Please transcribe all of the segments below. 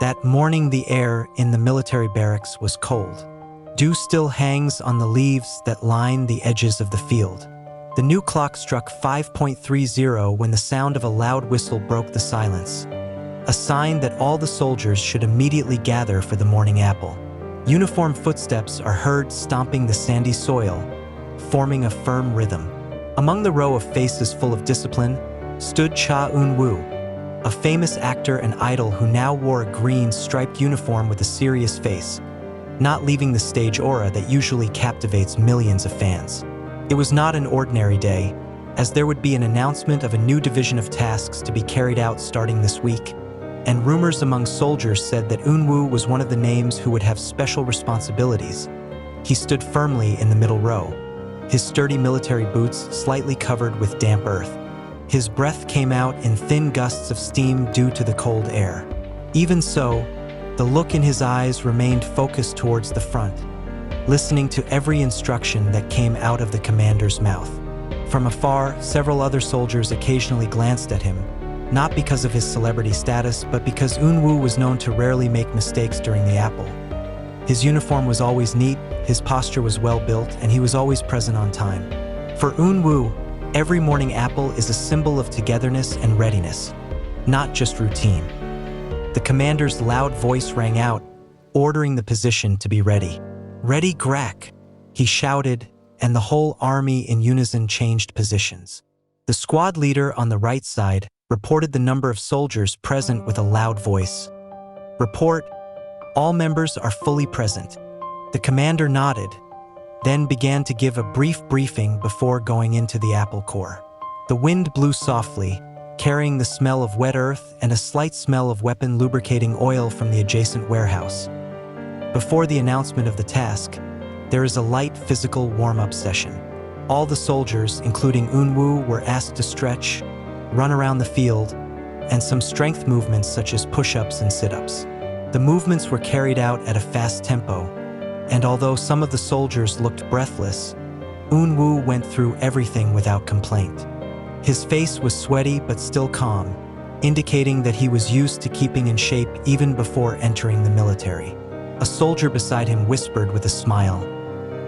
That morning the air in the military barracks was cold. Dew still hangs on the leaves that line the edges of the field. The new clock struck 5:30 when the sound of a loud whistle broke the silence, a sign that all the soldiers should immediately gather for the morning apple. Uniform footsteps are heard stomping the sandy soil, forming a firm rhythm. Among the row of faces full of discipline stood Eunwoo, a famous actor and idol who now wore a green striped uniform with a serious face, not leaving the stage aura that usually captivates millions of fans. It was not an ordinary day, as there would be an announcement of a new division of tasks to be carried out starting this week, and rumors among soldiers said that Eunwoo was one of the names who would have special responsibilities. He stood firmly in the middle row, his sturdy military boots slightly covered with damp earth. His breath came out in thin gusts of steam due to the cold air. Even so, the look in his eyes remained focused towards the front, listening to every instruction that came out of the commander's mouth. From afar, several other soldiers occasionally glanced at him, not because of his celebrity status, but because Eunwoo was known to rarely make mistakes during the apple. His uniform was always neat, his posture was well built, and he was always present on time. For Eunwoo, every morning apple is a symbol of togetherness and readiness, not just routine. The commander's loud voice rang out, ordering the position to be ready. "Ready, Grak," he shouted, and the whole army in unison changed positions. The squad leader on the right side reported the number of soldiers present with a loud voice. "Report, all members are fully present." The commander nodded, then began to give a brief briefing before going into the apple core. The wind blew softly, carrying the smell of wet earth and a slight smell of weapon lubricating oil from the adjacent warehouse. Before the announcement of the task, there is a light physical warm-up session. All the soldiers, including Eunwoo, were asked to stretch, run around the field, and some strength movements such as push-ups and sit-ups. The movements were carried out at a fast tempo, and although some of the soldiers looked breathless, Eunwoo went through everything without complaint. His face was sweaty but still calm, indicating that he was used to keeping in shape even before entering the military. A soldier beside him whispered with a smile,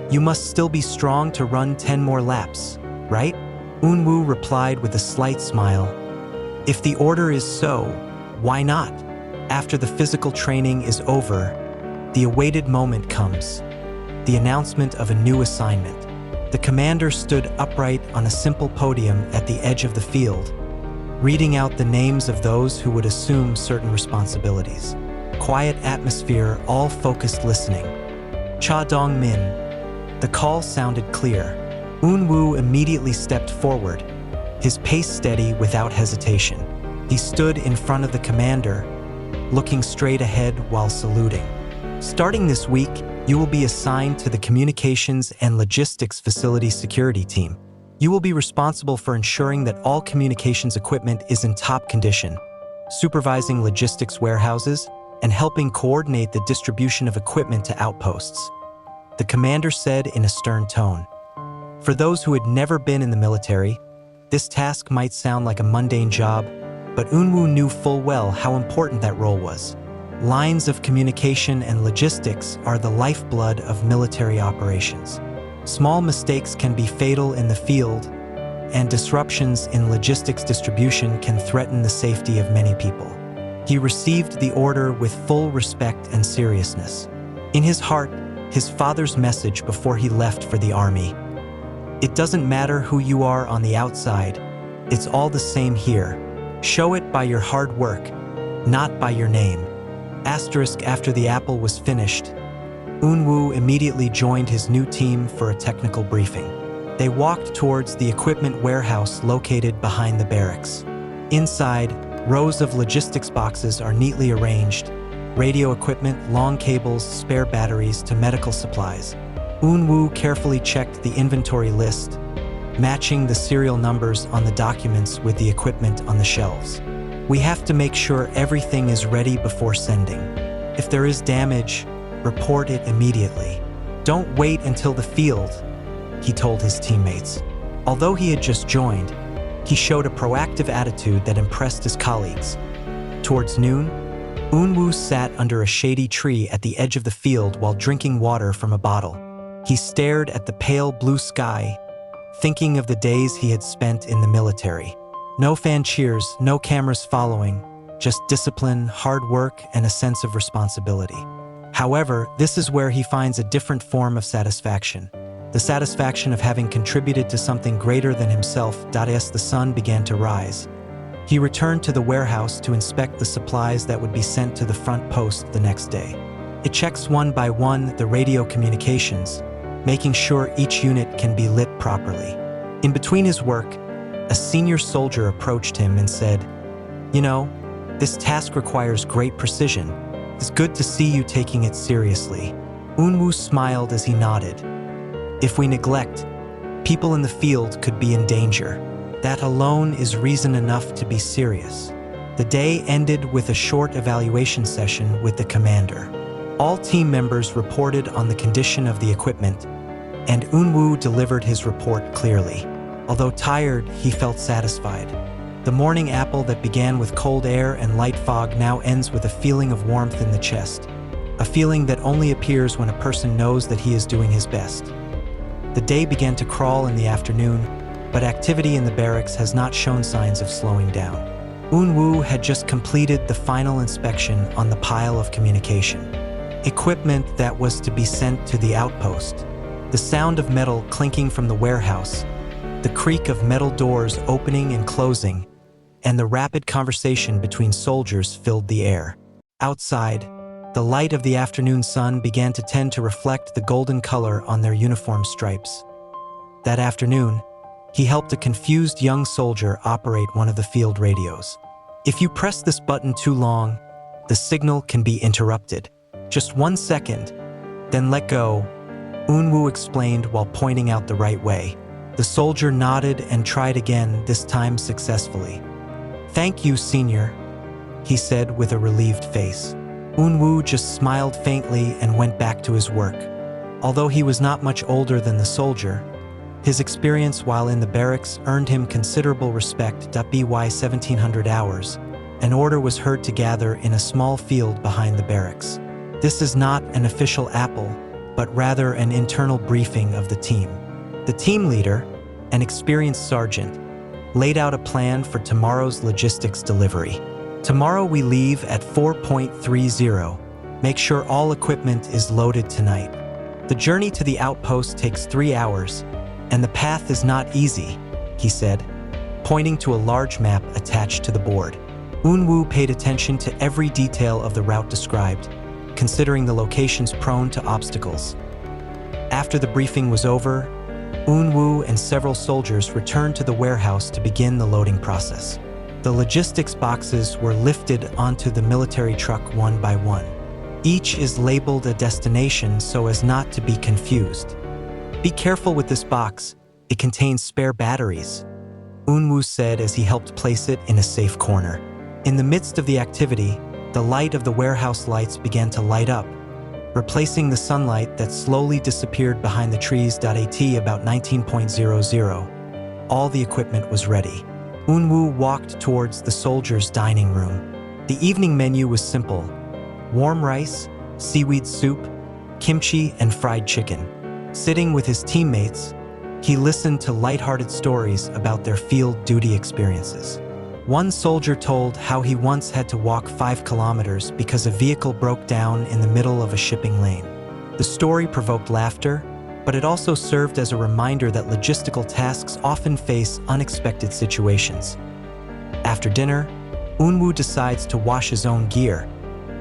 "You must still be strong to run 10 more laps, right?" Eunwoo replied with a slight smile, "If the order is so, why not?" After the physical training is over, the awaited moment comes, the announcement of a new assignment. The commander stood upright on a simple podium at the edge of the field, reading out the names of those who would assume certain responsibilities. Quiet atmosphere, all focused listening. "Cha Dong-min." The call sounded clear. Eunwoo immediately stepped forward, his pace steady without hesitation. He stood in front of the commander, looking straight ahead while saluting. "Starting this week, you will be assigned to the Communications and Logistics Facility Security Team. You will be responsible for ensuring that all communications equipment is in top condition, supervising logistics warehouses, and helping coordinate the distribution of equipment to outposts," the commander said in a stern tone. For those who had never been in the military, this task might sound like a mundane job, but Eunwoo knew full well how important that role was. Lines of communication and logistics are the lifeblood of military operations. Small mistakes can be fatal in the field, and disruptions in logistics distribution can threaten the safety of many people. He received the order with full respect and seriousness. In his heart, his father's message before he left for the army: "It doesn't matter who you are on the outside, it's all the same here. Show it by your hard work, not by your name." After the apple was finished, Eunwoo immediately joined his new team for a technical briefing. They walked towards the equipment warehouse located behind the barracks. Inside, rows of logistics boxes are neatly arranged: radio equipment, long cables, spare batteries to medical supplies. Eunwoo carefully checked the inventory list, matching the serial numbers on the documents with the equipment on the shelves. "We have to make sure everything is ready before sending. If there is damage, report it immediately. Don't wait until the field," he told his teammates. Although he had just joined, he showed a proactive attitude that impressed his colleagues. Towards noon, Eunwoo sat under a shady tree at the edge of the field while drinking water from a bottle. He stared at the pale blue sky, thinking of the days he had spent in the military. No fan cheers, no cameras following, just discipline, hard work, and a sense of responsibility. However, this is where he finds a different form of satisfaction. The satisfaction of having contributed to something greater than himself. As the sun began to rise, he returned to the warehouse to inspect the supplies that would be sent to the front post the next day. It checks one by one the radio communications, making sure each unit can be lit properly. In between his work, a senior soldier approached him and said, "You know, this task requires great precision. It's good to see you taking it seriously." Eunwoo smiled as he nodded. "If we neglect, people in the field could be in danger. That alone is reason enough to be serious." The day ended with a short evaluation session with the commander. All team members reported on the condition of the equipment, and Eunwoo delivered his report clearly. Although tired, he felt satisfied. The morning apple that began with cold air and light fog now ends with a feeling of warmth in the chest, a feeling that only appears when a person knows that he is doing his best. The day began to crawl in the afternoon, but activity in the barracks has not shown signs of slowing down. Eunwoo had just completed the final inspection on the pile of communication equipment that was to be sent to the outpost. The sound of metal clinking from the warehouse, the creak of metal doors opening and closing, and the rapid conversation between soldiers filled the air. Outside, the light of the afternoon sun began to tend to reflect the golden color on their uniform stripes. That afternoon, he helped a confused young soldier operate one of the field radios. "If you press this button too long, the signal can be interrupted. Just 1 second, then let go," Eunwoo explained while pointing out the right way. The soldier nodded and tried again, this time successfully. "Thank you, senior," he said with a relieved face. Eunwoo just smiled faintly and went back to his work. Although he was not much older than the soldier, his experience while in the barracks earned him considerable respect. By 1700 hours, an order was heard to gather in a small field behind the barracks. This is not an official apple, but rather an internal briefing of the team. The team leader, an experienced sergeant, laid out a plan for tomorrow's logistics delivery. "Tomorrow we leave at 4:30. Make sure all equipment is loaded tonight. The journey to the outpost takes 3 hours, and the path is not easy," he said, pointing to a large map attached to the board. Eunwoo paid attention to every detail of the route described, considering the locations prone to obstacles. After the briefing was over, Eunwoo and several soldiers returned to the warehouse to begin the loading process. The logistics boxes were lifted onto the military truck one by one. Each is labeled a destination so as not to be confused. "Be careful with this box, it contains spare batteries," Eunwoo said as he helped place it in a safe corner. In the midst of the activity, the light of the warehouse lights began to light up, replacing the sunlight that slowly disappeared behind the trees. At about 19:00, all the equipment was ready. Eunwoo walked towards the soldiers' dining room. The evening menu was simple: warm rice, seaweed soup, kimchi, and fried chicken. Sitting with his teammates, he listened to lighthearted stories about their field duty experiences. One soldier told how he once had to walk 5 kilometers because a vehicle broke down in the middle of a shipping lane. The story provoked laughter, but it also served as a reminder that logistical tasks often face unexpected situations. After dinner, Eunwoo decides to wash his own gear,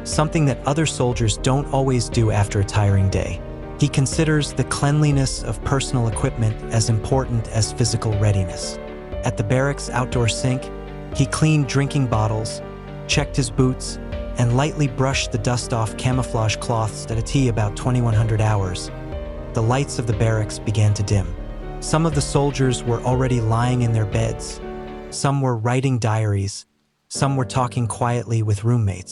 something that other soldiers don't always do after a tiring day. He considers the cleanliness of personal equipment as important as physical readiness. At the barracks outdoor sink, he cleaned drinking bottles, checked his boots, and lightly brushed the dust off camouflage cloths. At about 2100 hours, the lights of the barracks began to dim. Some of the soldiers were already lying in their beds, some were writing diaries, some were talking quietly with roommates.